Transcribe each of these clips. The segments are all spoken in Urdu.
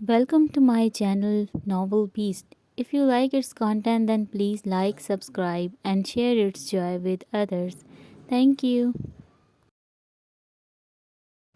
Welcome to my channel Novel Beast. If you like its content, then please like, subscribe, and share its joy with others. Thank you.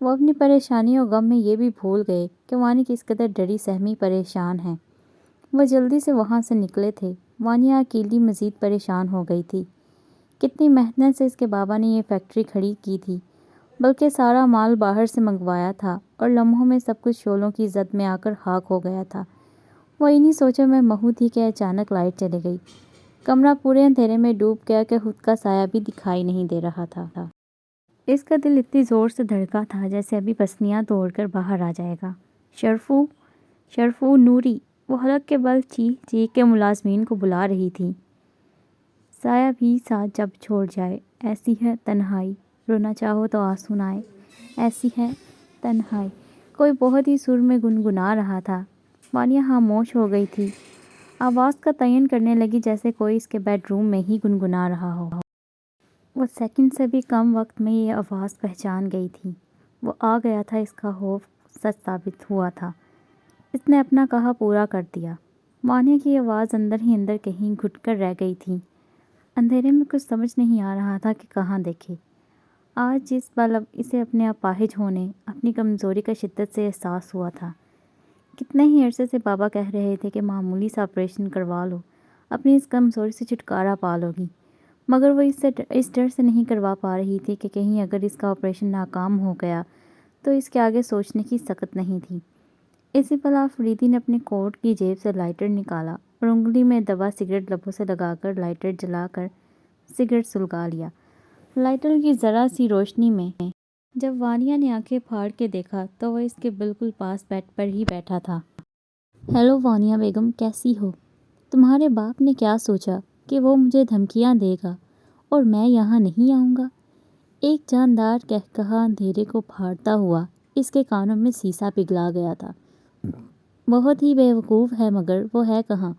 وہ اپنی پریشانی اور غم میں یہ بھی بھول گئے کہ وانی کس قدر ڈری سہمی پریشان ہے۔ وہ جلدی سے وہاں سے نکلے تھے۔ وانیا اکیلی مزید پریشان ہو گئی تھی۔ کتنی محنت سے اس کے بابا نے یہ فیکٹری کھڑی کی تھی، بلکہ سارا مال باہر سے منگوایا تھا اور لمحوں میں سب کچھ شعلوں کی زد میں آ کر خاک ہو گیا تھا۔ وہ انہی سوچوں میں مہو تھی کہ اچانک لائٹ چلی گئی۔ کمرہ پورے اندھیرے میں ڈوب گیا کہ خود کا سایہ بھی دکھائی نہیں دے رہا تھا۔ اس کا دل اتنی زور سے دھڑکا تھا جیسے ابھی پسلیاں توڑ کر باہر آ جائے گا۔ شرفو نوری، وہ حلق کے بل چیخ چیخ کے ملازمین کو بلا رہی تھی۔ سایہ بھی ساتھ جب چھوڑ جائے، ایسی ہے تنہائی، رونا چاہو تو آنسو نہ آئے، ایسی ہے تنہائی، کوئی بہت ہی سر میں گنگنا رہا تھا۔ وانیا خاموش ہو گئی تھی۔ آواز کا تعین کرنے لگی جیسے کوئی اس کے بیڈ روم میں ہی گنگنا رہا ہو۔ وہ سیکنڈ سے بھی کم وقت میں یہ آواز پہچان گئی تھی۔ وہ آ گیا تھا، اس کا خوف سچ ثابت ہوا تھا۔ اس نے اپنا کہا پورا کر دیا۔ وانیا کی آواز اندر ہی اندر کہیں گھٹ کر رہ گئی تھی۔ اندھیرے میں کچھ سمجھ نہیں آ رہا تھا کہ کہاں دیکھے۔ آج جس پل اسے اپنے اپاہج ہونے، اپنی کمزوری کا شدت سے احساس ہوا تھا۔ کتنے ہی عرصے سے بابا کہہ رہے تھے کہ معمولی سا آپریشن کروا لو، اپنی اس کمزوری سے چھٹکارا پا لو گی، مگر وہ اس ڈر سے نہیں کروا پا رہی تھی کہ کہیں اگر اس کا آپریشن ناکام ہو گیا تو اس کے آگے سوچنے کی سکت نہیں تھی۔ اسی پل آفریدی نے اپنے کوٹ کی جیب سے لائٹر نکالا اور انگلی میں دبا سگریٹ لبوں سے لگا کر لائٹر جلا کر سگریٹ سلگا لیا۔ لائٹر کی ذرا سی روشنی میں جب وانیا نے آنکھیں پھاڑ کے دیکھا تو وہ اس کے بالکل پاس بیڈ پر ہی بیٹھا تھا۔ ہیلو وانیا بیگم، کیسی ہو؟ تمہارے باپ نے کیا سوچا کہ وہ مجھے دھمکیاں دے گا اور میں یہاں نہیں آؤں گا؟ ایک جاندار قہقہا اندھیرے کو پھاڑتا ہوا اس کے کانوں میں سیسا پگھلا گیا تھا۔ بہت ہی بے وقوف ہے، مگر وہ ہے کہاں؟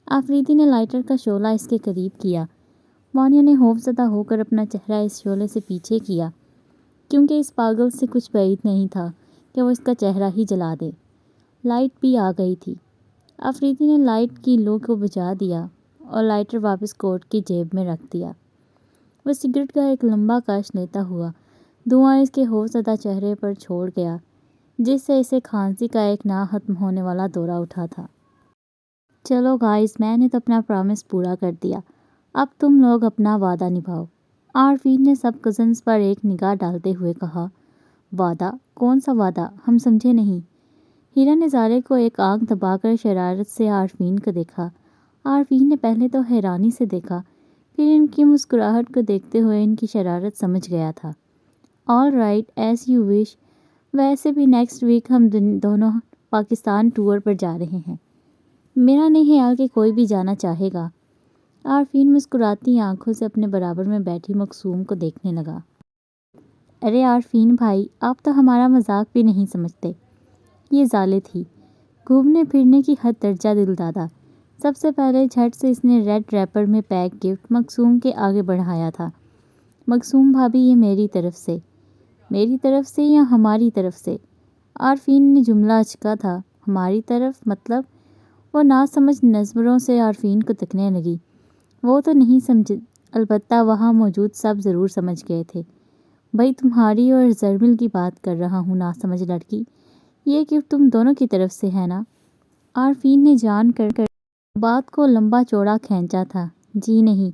آفریدی نے لائٹر کا شعلہ اس کے قریب کیا۔ وانیا نے خوف زدہ ہو کر اپنا چہرہ اس شعلے سے پیچھے کیا، کیونکہ اس پاگل سے کچھ بعید نہیں تھا کہ وہ اس کا چہرہ ہی جلا دے۔ لائٹ بھی آ گئی تھی۔ آفریدی نے لائٹ کی لو کو بجھا دیا اور لائٹر واپس کوٹ کی جیب میں رکھ دیا۔ وہ سگریٹ کا ایک لمبا کش لیتا ہوا دھواں اس کے خوف زدہ چہرے پر چھوڑ گیا، جس سے اسے کھانسی کا ایک نہ ختم ہونے والا دورہ اٹھا تھا۔ چلو گائز، میں نے تو اپنا پرامس پورا کر دیا، اب تم لوگ اپنا وعدہ نبھاؤ، عارفین نے سب کزنز پر ایک نگاہ ڈالتے ہوئے کہا۔ وعدہ؟ کون سا وعدہ؟ ہم سمجھے نہیں۔ ہیرا نے زالے کو ایک آنکھ دبا کر شرارت سے عارفین کو دیکھا۔ عارفین نے پہلے تو حیرانی سے دیکھا، پھر ان کی مسکراہٹ کو دیکھتے ہوئے ان کی شرارت سمجھ گیا تھا۔ All right, as you wish, ویسے بھی نیکسٹ ویک ہم دونوں پاکستان ٹور پر جا رہے ہیں، میرا نہیں خیال کہ کوئی بھی جانا چاہے گا۔ عارفین مسکراتی آنکھوں سے اپنے برابر میں بیٹھی مکسوم کو دیکھنے لگا۔ ارے عارفین بھائی، آپ تو ہمارا مذاق بھی نہیں سمجھتے۔ یہ زالے تھی، گھومنے پھرنے کی حد درجہ دل دادا۔ سب سے پہلے جھٹ سے اس نے ریڈ ریپر میں پیک گفٹ مکسوم کے آگے بڑھایا تھا۔ مکسوم بھابھی، یہ میری طرف سے۔ میری طرف سے یا ہماری طرف سے؟ عارفین نے جملہ اچکا تھا۔ ہماری طرف مطلب؟ وہ ناسمجھ نظروں سے عارفین کو تکنے لگی۔ وہ تو نہیں سمجھ، البتہ وہاں موجود سب ضرور سمجھ گئے تھے۔ بھائی تمہاری اور زرمل کی بات کر رہا ہوں ناسمجھ لڑکی، یہ گفٹ تم دونوں کی طرف سے ہے نا؟ عارفین نے جان کر بات کو لمبا چوڑا کھینچا تھا۔ جی نہیں،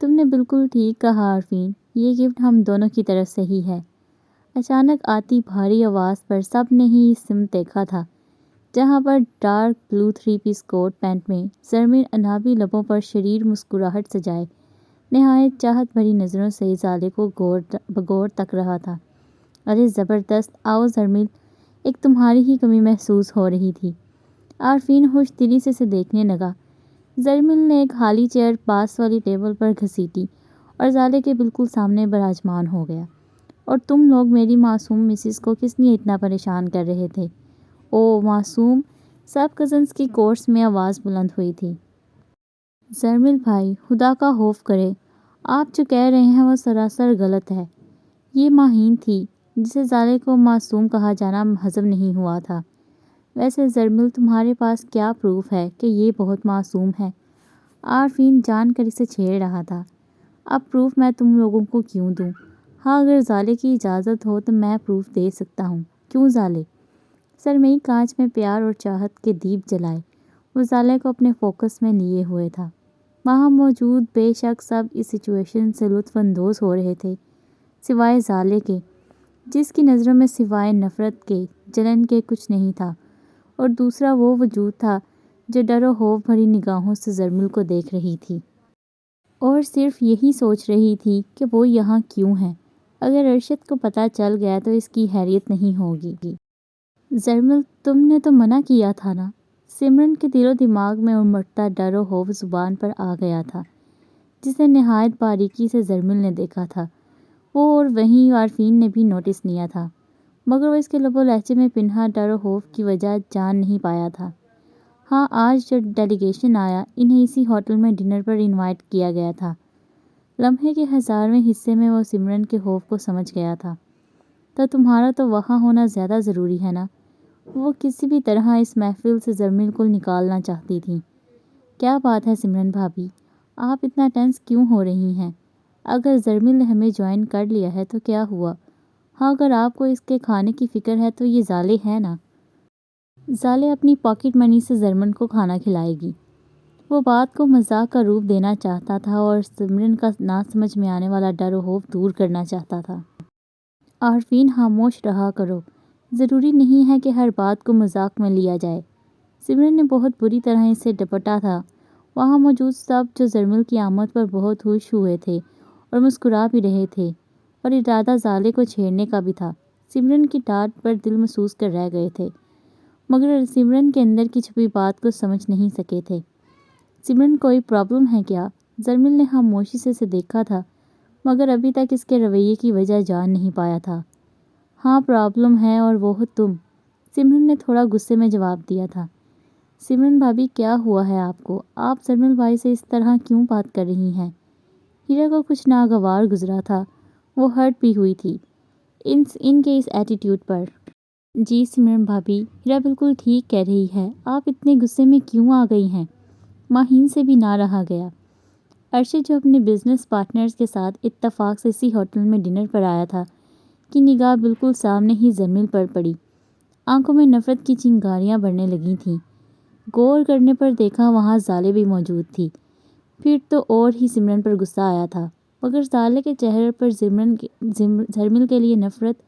تم نے بالکل ٹھیک کہا عارفین، یہ گفٹ ہم دونوں کی طرف سے ہی ہے۔ اچانک آتی بھاری آواز پر سب نے ہی اس سمت دیکھا تھا، جہاں پر ڈارک بلو 3 پیس کوٹ پینٹ میں زرمل انابی لبوں پر شریر مسکراہٹ سجائے نہایت چاہت بھری نظروں سے زالے کو بغور تک رہا تھا۔ ارے زبردست، آؤ زرمل، ایک تمہاری ہی کمی محسوس ہو رہی تھی۔ عارفین خوش دلی سے اسے دیکھنے لگا۔ زرمل نے ایک خالی چیئر پاس والی ٹیبل پر گھسیٹی اور زالے کے بالکل سامنے براجمان ہو گیا۔ اور تم لوگ میری معصوم مسز کو کس لیے اتنا پریشان کر رہے تھے؟ او معصوم، سب کزنز کی کورس میں آواز بلند ہوئی تھی۔ زرمل بھائی، خدا کا خوف کرے، آپ جو کہہ رہے ہیں وہ سراسر غلط ہے۔ یہ ماہین تھی جسے زالے کو معصوم کہا جانا ہضم نہیں ہوا تھا۔ ویسے زرمل، تمہارے پاس کیا پروف ہے کہ یہ بہت معصوم ہے؟ عارفین جان کر اسے چھیڑ رہا تھا۔ اب پروف میں تم لوگوں کو کیوں دوں؟ ہاں اگر زالے کی اجازت ہو تو میں پروف دے سکتا ہوں۔ کیوں زالے؟ سرمئی کانچ میں پیار اور چاہت کے دیپ جلائے وہ زالے کو اپنے فوکس میں لیے ہوئے تھا۔ وہاں موجود بے شک سب اس سچویشن سے لطف اندوز ہو رہے تھے سوائے زالے کے، جس کی نظروں میں سوائے نفرت کے، جلن کے کچھ نہیں تھا، اور دوسرا وہ وجود تھا جو ڈر و خوف بھری نگاہوں سے زرمل کو دیکھ رہی تھی اور صرف یہی سوچ رہی تھی کہ وہ یہاں کیوں ہے۔ اگر ارشد کو پتہ چل گیا تو اس کی خیریت نہیں ہوگی۔ زرمل تم نے تو منع کیا تھا نا؟ سمرن کے دل و دماغ میں امڑتا ڈر و خوف زبان پر آ گیا تھا، جسے نہایت باریکی سے زرمل نے دیکھا تھا، وہ اور وہیں عارفین نے بھی نوٹس لیا تھا، مگر وہ اس کے لب و لہجے میں پنہاں ڈر و خوف کی وجہ جان نہیں پایا تھا۔ ہاں آج جو ڈیلیگیشن آیا انہیں اسی ہوٹل میں ڈنر پر انوائٹ کیا گیا تھا۔ لمحے کے 1000ویں حصے میں وہ سمرن کے خوف کو سمجھ گیا تھا۔ تو تمہارا تو وہاں ہونا زیادہ ضروری ہے نا؟ وہ کسی بھی طرح اس محفل سے زرمل کو نکالنا چاہتی تھی۔ کیا بات ہے سمرن بھابی، آپ اتنا ٹینس کیوں ہو رہی ہیں؟ اگر زرمل نے ہمیں جوائن کر لیا ہے تو کیا ہوا؟ ہاں اگر آپ کو اس کے کھانے کی فکر ہے تو یہ زالے ہے نا؟ زالے اپنی پاکٹ منی سے زرمل کو کھانا کھلائے گی۔ وہ بات کو مذاق کا روپ دینا چاہتا تھا اور سمرن کا نہ سمجھ میں آنے والا ڈر و خوف دور کرنا چاہتا تھا۔ عارفین خاموش رہا کرو، ضروری نہیں ہے کہ ہر بات کو مذاق میں لیا جائے۔ سمرن نے بہت بری طرح اسے ڈپٹا تھا۔ وہاں موجود سب جو زرمل کی آمد پر بہت خوش ہوئے تھے اور مسکرا بھی رہے تھے، اور ارادہ زالے کو چھیڑنے کا بھی تھا، سمرن کی ڈانٹ پر دل محسوس کر رہ گئے تھے، مگر سمرن کے اندر کی چھپی بات کو سمجھ نہیں سکے تھے۔ سمرن کوئی پرابلم ہے کیا؟ زرمل نے خاموشی سے اسے دیکھا تھا، مگر ابھی تک اس کے رویے کی وجہ جان نہیں پایا تھا۔ ہاں پرابلم ہے اور وہ ہو تم، سمرن نے تھوڑا غصے میں جواب دیا تھا۔ سمرن بھابی کیا ہوا ہے آپ کو؟ آپ زرمل بھائی سے اس طرح کیوں بات کر رہی ہیں؟ ہیرا کو کچھ ناگوار گزرا تھا، وہ ہرٹ بھی ہوئی تھی ان کے اس ایٹیٹیوڈ پر۔ جی سمرن بھابی، ہیرا بالکل ٹھیک کہہ رہی ہے، آپ اتنے غصے میں کیوں آ گئی ہیں؟ ماہین سے بھی نہ رہا گیا۔ ارشد جو اپنے بزنس پارٹنرز کے ساتھ اتفاق سے اسی ہوٹل میں ڈنر پر آیا تھا، کی نگاہ بالکل سامنے ہی زرمل پر پڑی۔ آنکھوں میں نفرت کی چنگاریاں بڑھنے لگی تھیں۔ غور کرنے پر دیکھا وہاں زالے بھی موجود تھی۔ پھر تو اور ہی سمرن پر غصہ آیا تھا، مگر زالے کے چہرے پر زرمل کے لیے نفرت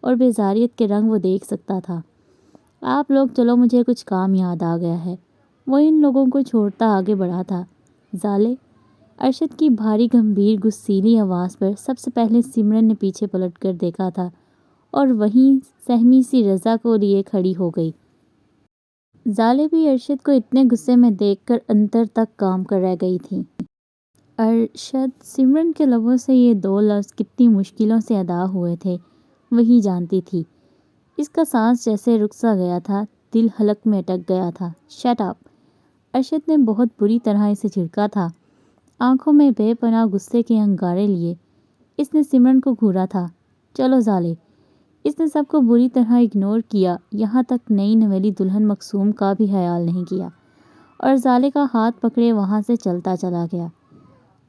اور بیزاریت کے رنگ وہ دیکھ سکتا تھا۔ آپ لوگ چلو، مجھے کچھ کام یاد آ گیا ہے۔ وہ ان لوگوں کو چھوڑتا آگے بڑھا تھا۔ زالے، ارشد کی بھاری گمبھیر غصیلی آواز پر سب سے پہلے سمرن نے پیچھے پلٹ کر دیکھا تھا اور وہیں سہمی سی رضا کو لیے کھڑی ہو گئی۔ زالے بھی ارشد کو اتنے غصے میں دیکھ کر اندر تک کام کر رہ گئی تھی۔ ارشد، سمرن کے لبوں سے یہ دو لفظ کتنی مشکلوں سے ادا ہوئے تھے وہی جانتی تھی۔ اس کا سانس جیسے رک سا گیا تھا، دل حلق میں اٹک گیا تھا۔ Shut up! ارشد نے بہت بری طرح اسے جھڑکا تھا، آنکھوں میں بے پناہ غصے کے انگارے لیے۔ اس نے سمرن کو گھورا تھا۔ چلو زالے! اس نے سب کو بری طرح اگنور کیا، یہاں تک نئی نویلی دلہن مقصوم کا بھی خیال نہیں کیا، اور زالے کا ہاتھ پکڑے وہاں سے چلتا چلا گیا۔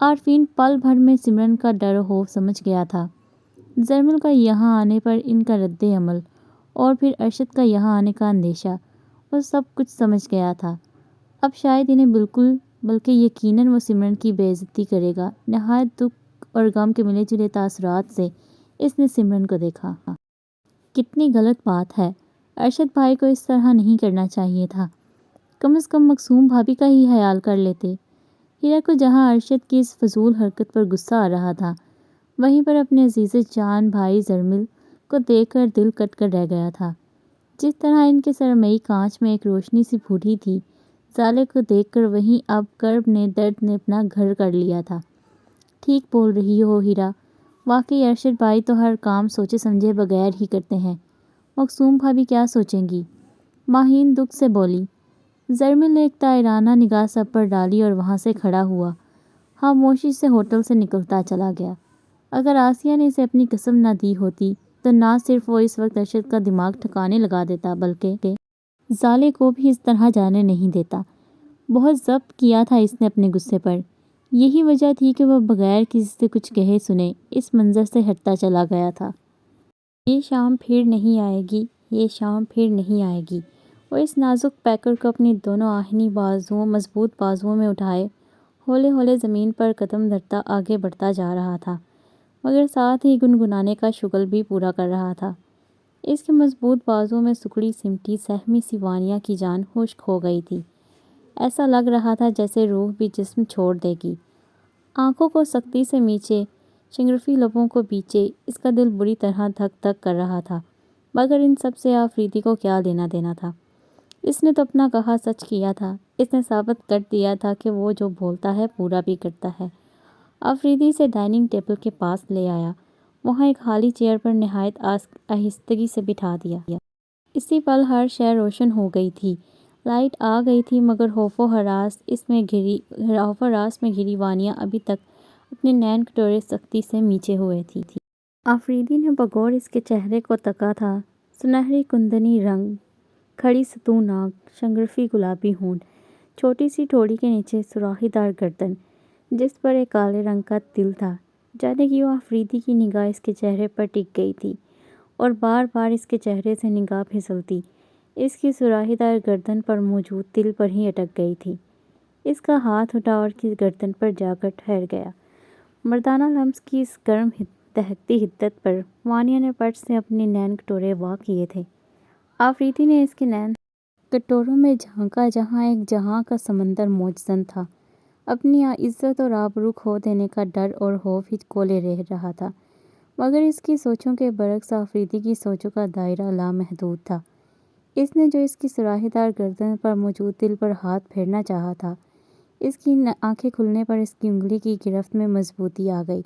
عارفین پل بھر میں سمرن کا ڈر و خوف سمجھ گیا تھا، زرمل کا یہاں آنے پر ان کا رد عمل، اور پھر ارشد کا یہاں آنے کا اندیشہ، وہ سب کچھ سمجھ گیا تھا۔ اب شاید انہیں بالکل بلکہ یقیناً وہ سمرن کی بے عزتی کرے گا۔ نہایت دکھ اور غم کے ملے جلے تاثرات سے اس نے سمرن کو دیکھا۔ کتنی غلط بات ہے، ارشد بھائی کو اس طرح نہیں کرنا چاہیے تھا، کم از کم مقصوم بھابی کا ہی خیال کر لیتے۔ ہیرا کو جہاں ارشد کی اس فضول حرکت پر غصہ آ رہا تھا، وہیں پر اپنے عزیز جان بھائی زرمل کو دیکھ کر دل کٹ کر رہ گیا تھا۔ جس طرح ان کے سرمئی کانچ میں ایک روشنی سی پھوٹی تھی، زالے کو دیکھ کر وہیں اب کرب نے درد نے اپنا گھر کر لیا تھا۔ ٹھیک بول رہی ہو ہیرا، واقعی ارشد بھائی تو ہر کام سوچے سمجھے بغیر ہی کرتے ہیں، مقصوم بھابی کیا سوچیں گی؟ ماہین دکھ سے بولی۔ زرمل نے ایک طائرانہ نگاہ سب پر ڈالی اور وہاں سے کھڑا ہوا، خاموشی سے ہوٹل سے نکلتا چلا گیا۔ اگر آسیہ نے اسے اپنی قسم نہ دی ہوتی تو نہ صرف وہ اس وقت ارشد کا دماغ ٹھکانے لگا دیتا بلکہ زالے کو بھی اس طرح جانے نہیں دیتا۔ بہت ضبط کیا تھا اس نے اپنے غصے پر، یہی وجہ تھی کہ وہ بغیر کسی سے کچھ کہے سنے اس منظر سے ہٹتا چلا گیا تھا۔ یہ شام پھر نہیں آئے گی، یہ شام پھر نہیں آئے گی۔ وہ اس نازک پیکر کو اپنی دونوں آہنی مضبوط بازوؤں میں اٹھائے ہولے ہولے زمین پر قدم دھرتا آگے بڑھتا جا رہا تھا، مگر ساتھ ہی گنگنانے کا شغل بھی پورا کر رہا تھا۔ اس کے مضبوط بازوؤں میں سکڑی سمٹی سہمی سی وانیا کی جان خشک ہو گئی تھی۔ ایسا لگ رہا تھا جیسے روح بھی جسم چھوڑ دے گی۔ آنکھوں کو سختی سے میچے، شنگرفی لبوں کو بیچے، اس کا دل بری طرح دھک دھک کر رہا تھا، مگر ان سب سے آفریدی کو کیا لینا دینا تھا؟ اس نے تو اپنا کہا سچ کیا تھا، اس نے ثابت کر دیا تھا کہ وہ جو بولتا ہے پورا بھی کرتا ہے۔ آفریدی سے ڈائننگ ٹیبل کے پاس لے آیا، وہاں ایک خالی چیئر پر نہایت آہستگی سے بٹھا دیا۔ اسی پل ہر شے روشن ہو گئی تھی، لائٹ آ گئی تھی، مگر خوف و ہراس میں گھری وانیا ابھی تک اپنے نین کٹورے سختی سے میچے ہوئے تھی۔ آفریدی نے بغور اس کے چہرے کو تکا تھا۔ سنہری کندنی رنگ، کھڑی ستون آنکھ، شنگرفی گلابی ہونٹ، چھوٹی سی ٹھوڑی کے نیچے سراخی دار گردن، جس پر ایک کالے رنگ کا تل تھا۔ جانے کیوں آفریدی کی نگاہ اس کے چہرے پر ٹک گئی تھی اور بار بار اس کے چہرے سے نگاہ پھسلتی اس کی سراخی دار گردن پر موجود تل پر ہی اٹک گئی تھی۔ اس کا ہاتھ اٹھا اور کی گردن پر جا کر ٹھہر گیا۔ مردانہ لمس کی اس گرم دہکتی حدت پر وانیا نے پٹ سے اپنے نین کٹورے وا کیے تھے۔ آفریدی نے اس کے نین کٹوروں میں جھانکا جہاں ایک جہاں کا سمندر موجزن تھا۔ اپنی عزت اور آبرو کھو دینے کا ڈر اور خوف ہی کولے رہ رہا تھا، مگر اس کی سوچوں کے برعکس آفریدی کی سوچوں کا دائرہ لامحدود تھا۔ اس نے جو اس کی سراخی دار گردن پر موجود تل پر ہاتھ پھیرنا چاہا تھا، اس کی آنکھیں کھلنے پر اس کی انگلی کی گرفت میں مضبوطی آ گئی،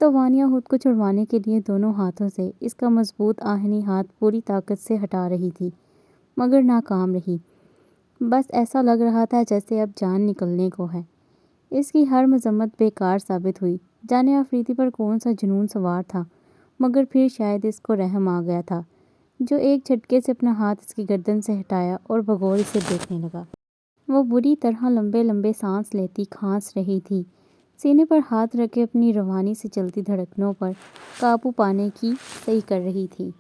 تو وانیا خود کو چھڑوانے کے لیے دونوں ہاتھوں سے اس کا مضبوط آہنی ہاتھ پوری طاقت سے ہٹا رہی تھی، مگر ناکام رہی۔ بس ایسا لگ رہا تھا جیسے اب جان نکلنے کو ہے۔ اس کی ہر مذمت بیکار ثابت ہوئی۔ جانے آفریدی پر کون سا جنون سوار تھا، مگر پھر شاید اس کو رحم آ گیا تھا، جو ایک جھٹکے سے اپنا ہاتھ اس کی گردن سے ہٹایا اور بغور اسے دیکھنے لگا۔ وہ بری طرح لمبے لمبے سانس لیتی کھانس رہی تھی، سینے پر ہاتھ رکھے اپنی روانی سے چلتی دھڑکنوں پر قابو پانے کی صحیح کر رہی تھی۔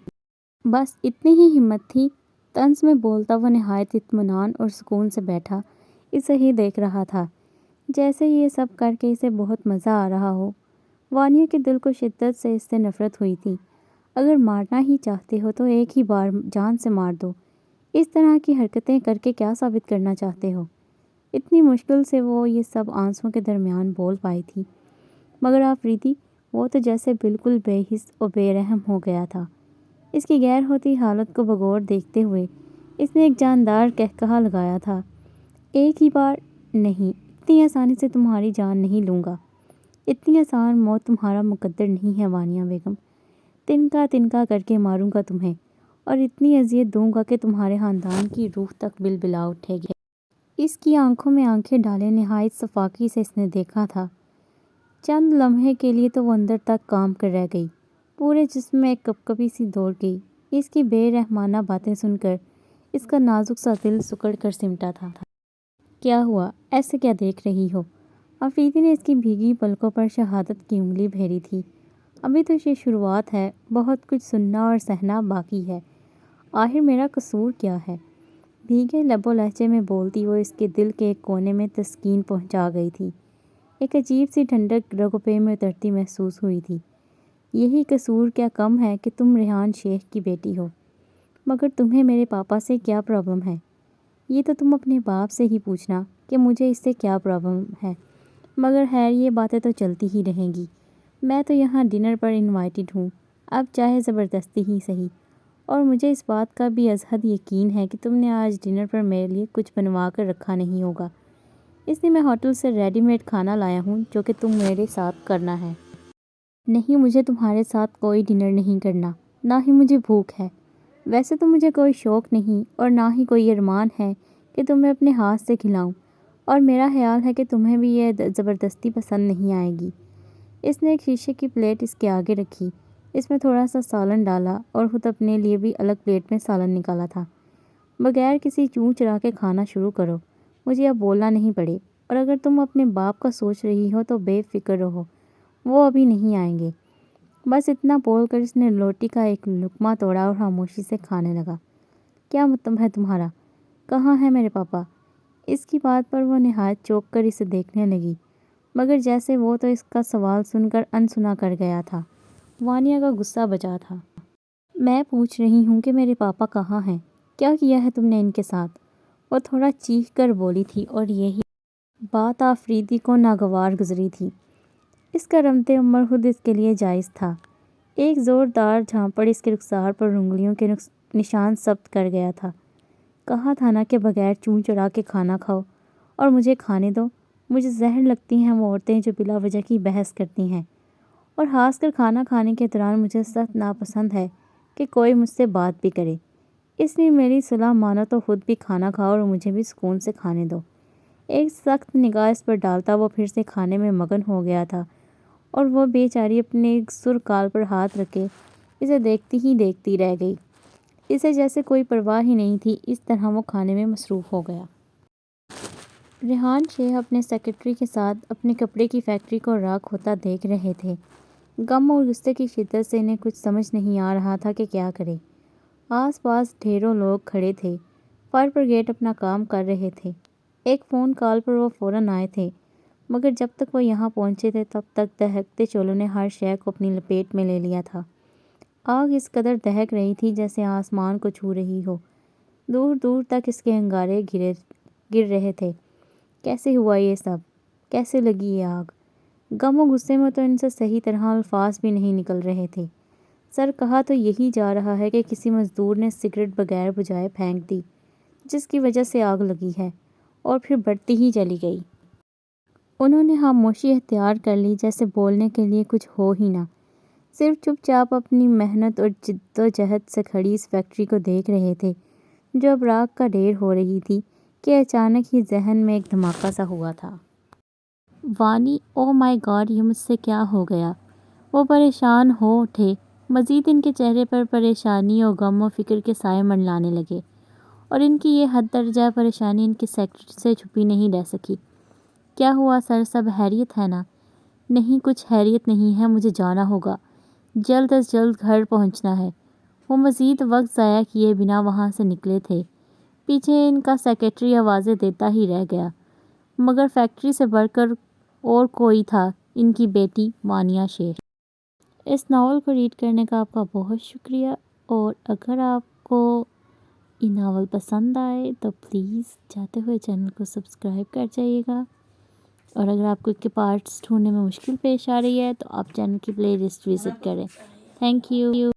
بس اتنی ہی ہمت تھی۔ طنز میں بولتا وہ نہایت اطمینان اور سکون سے بیٹھا اسے ہی دیکھ رہا تھا، جیسے یہ سب کر کے اسے بہت مزہ آ رہا ہو۔ وانیا کے دل کو شدت سے اس سے نفرت ہوئی تھی۔ اگر مارنا ہی چاہتے ہو تو ایک ہی بار جان سے مار دو، اس طرح کی حرکتیں کر کے کیا ثابت کرنا چاہتے ہو؟ اتنی مشکل سے وہ یہ سب آنسوؤں کے درمیان بول پائی تھی، مگر آفریدی وہ تو جیسے بالکل بے حس و بے رحم ہو گیا تھا۔ اس کی غیر ہوتی حالت کو بغور دیکھتے ہوئے اس نے ایک جاندار قہقہا لگایا تھا۔ ایک ہی بار نہیں، اتنی آسانی سے تمہاری جان نہیں لوں گا، اتنی آسان موت تمہارا مقدر نہیں ہے وانیا بیگم۔ تنکا تنکا کر کے ماروں گا تمہیں، اور اتنی اذیت دوں گا کہ تمہارے خاندان کی روح تک بلبلا اٹھے گی۔ اس کی آنکھوں میں آنکھیں ڈالے نہایت صفاقی سے اس نے دیکھا تھا۔ چند لمحے کے لیے تو وہ اندر تک کام کر رہ گئی، پورے جسم میں ایک کپکپی سی دوڑ گئی۔ اس کی بے رحمانہ باتیں سن کر اس کا نازک سا دل سکڑ کر سمٹا تھا۔ کیا ہوا؟ ایسے کیا دیکھ رہی ہو؟ آفریدی نے اس کی بھیگی پلکوں پر شہادت کی انگلی پھیری تھی۔ ابھی تو یہ شروعات ہے، بہت کچھ سننا اور سہنا باقی ہے۔ آخر میرا قصور کیا ہے؟ بھیگے لب و لہجے میں بولتی وہ اس کے دل کے ایک کونے میں تسکین پہنچا گئی تھی۔ ایک عجیب سی ٹھنڈک رگوں پہ میں اترتی محسوس ہوئی تھی۔ یہی قصور کیا کم ہے کہ تم ریحان شیخ کی بیٹی ہو، مگر تمہیں میرے پاپا سے کیا پرابلم ہے؟ یہ تو تم اپنے باپ سے ہی پوچھنا کہ مجھے اس سے کیا پرابلم ہے، مگر خیر یہ باتیں تو چلتی ہی رہیں گی۔ میں تو یہاں ڈنر پر انوائٹڈ ہوں، اب چاہے زبردستی ہی صحیح، اور مجھے اس بات کا بھی از حد یقین ہے کہ تم نے آج ڈنر پر میرے لیے کچھ بنوا کر رکھا نہیں ہوگا، اس لیے میں ہوٹل سے ریڈی میڈ کھانا لایا ہوں جو کہ تم میرے ساتھ کرنا ہے۔ نہیں، مجھے تمہارے ساتھ کوئی ڈنر نہیں کرنا، نہ ہی مجھے بھوک ہے۔ ویسے تو مجھے کوئی شوق نہیں اور نہ ہی کوئی ارمان ہے کہ تمہیں اپنے ہاتھ سے کھلاؤں، اور میرا خیال ہے کہ تمہیں بھی یہ زبردستی پسند نہیں آئے گی۔ اس نے ایک شیشے کی پلیٹ اس کے آگے رکھی، اس میں تھوڑا سا سالن ڈالا اور خود اپنے لیے بھی الگ پلیٹ میں سالن نکالا تھا۔ بغیر کسی چوں چرا کے کھانا شروع کرو، مجھے اب بولنا نہیں پڑے۔ اور اگر تم اپنے باپ کا سوچ رہی ہو تو بے فکر رہو، وہ ابھی نہیں آئیں گے۔ بس اتنا بول کر اس نے روٹی کا ایک لقمہ توڑا اور خاموشی سے کھانے لگا۔ کیا مطلب ہے تمہارا؟ کہاں ہے میرے پاپا؟ اس کی بات پر وہ نہایت چونک کر اسے دیکھنے لگی، مگر جیسے وہ تو اس کا سوال سن کر انسنا کر گیا تھا۔ وانیہ کا غصہ بچا تھا۔ میں پوچھ رہی ہوں کہ میرے پاپا کہاں ہیں؟ کیا کیا ہے تم نے ان کے ساتھ؟ وہ تھوڑا چیخ کر بولی تھی اور یہی بات آفریدی کو ناگوار گزری تھی۔ اس کا رمتے عمر خود اس کے لیے جائز تھا۔ ایک زوردار جھانپڑ اس کے رخسار پر انگلیوں کے نشان ثبت کر گیا تھا۔ کہا تھا نا کہ بغیر چون چڑھا کے کھانا کھاؤ اور مجھے کھانے دو۔ مجھے زہر لگتی ہیں وہ عورتیں جو بلا وجہ کی بحث کرتی ہیں، اور خاص کر کھانا کھانے کے دوران مجھے سخت ناپسند ہے کہ کوئی مجھ سے بات بھی کرے۔ اس لیے میری صلاح مانو تو خود بھی کھانا کھاؤ اور مجھے بھی سکون سے کھانے دو۔ ایک سخت نگاہ اس پر ڈالتا وہ پھر سے کھانے میں مگن ہو گیا تھا، اور وہ بیچاری اپنے سر کال پر ہاتھ رکھے اسے دیکھتی ہی دیکھتی رہ گئی۔ اسے جیسے کوئی پرواہ ہی نہیں تھی، اس طرح وہ کھانے میں مصروف ہو گیا۔ ریحان شیخ اپنے سیکرٹری کے ساتھ اپنے کپڑے کی فیکٹری کو راکھ ہوتا دیکھ رہے تھے۔ غم اور غصے کی شدت سے انہیں کچھ سمجھ نہیں آ رہا تھا کہ کیا کرے۔ آس پاس ڈھیروں لوگ کھڑے تھے، فائر بریگیڈ اپنا کام کر رہے تھے۔ ایک فون کال پر وہ فوراً آئے تھے، مگر جب تک وہ یہاں پہنچے تھے تب تک دہکتے چولوں نے ہر شے کو اپنی لپیٹ میں لے لیا تھا۔ آگ اس قدر دہک رہی تھی جیسے آسمان کو چھو رہی ہو۔ دور دور تک اس کے انگارے گر رہے تھے۔ کیسے ہوا یہ سب؟ کیسے لگی یہ آگ؟ غم و غصے میں تو ان سے صحیح طرح الفاظ بھی نہیں نکل رہے تھے۔ سر کہا تو یہی جا رہا ہے کہ کسی مزدور نے سگریٹ بغیر بجھائے پھینک دی، جس کی وجہ سے آگ لگی ہے، اور پھر بڑھتی ہی چلی گئی۔ انہوں نے خاموشی اختیار کر لی، جیسے بولنے کے لیے کچھ ہو ہی نہ، صرف چپ چاپ اپنی محنت اور جد و جہد سے کھڑی اس فیکٹری کو دیکھ رہے تھے جو اب راکھ کا ڈھیر ہو رہی تھی کہ اچانک ہی ذہن میں ایک دھماکہ سا ہوا تھا۔ وانی، او مائی گاڈ، یہ مجھ سے کیا ہو گیا؟ وہ پریشان ہو اٹھے۔ مزید ان کے چہرے پر پریشانی اور غم و فکر کے سائے منڈلانے لگے، اور ان کی یہ حد درجہ پریشانی ان کے سیکرٹری سے چھپی نہیں رہ سکی۔ کیا ہوا سر، سب خیریت ہے نا؟ نہیں، کچھ خیریت نہیں ہے، مجھے جانا ہوگا، جلد از جلد گھر پہنچنا ہے۔ وہ مزید وقت ضائع کیے بنا وہاں سے نکلے تھے۔ پیچھے ان کا سیکرٹری آوازیں دیتا ہی رہ گیا، مگر فیکٹری سے بڑھ کر اور کوئی تھا ان کی بیٹی وانیہ شیخ۔ اس ناول کو ریڈ کرنے کا آپ کا بہت شکریہ، اور اگر آپ کو یہ ناول پسند آئے تو پلیز جاتے ہوئے چینل کو سبسکرائب کر جائیے گا، اور اگر آپ کو اس کے پارٹس ڈھونڈنے میں مشکل پیش آ رہی ہے تو آپ چینل کی پلے لسٹ وزٹ کریں۔ Thank you.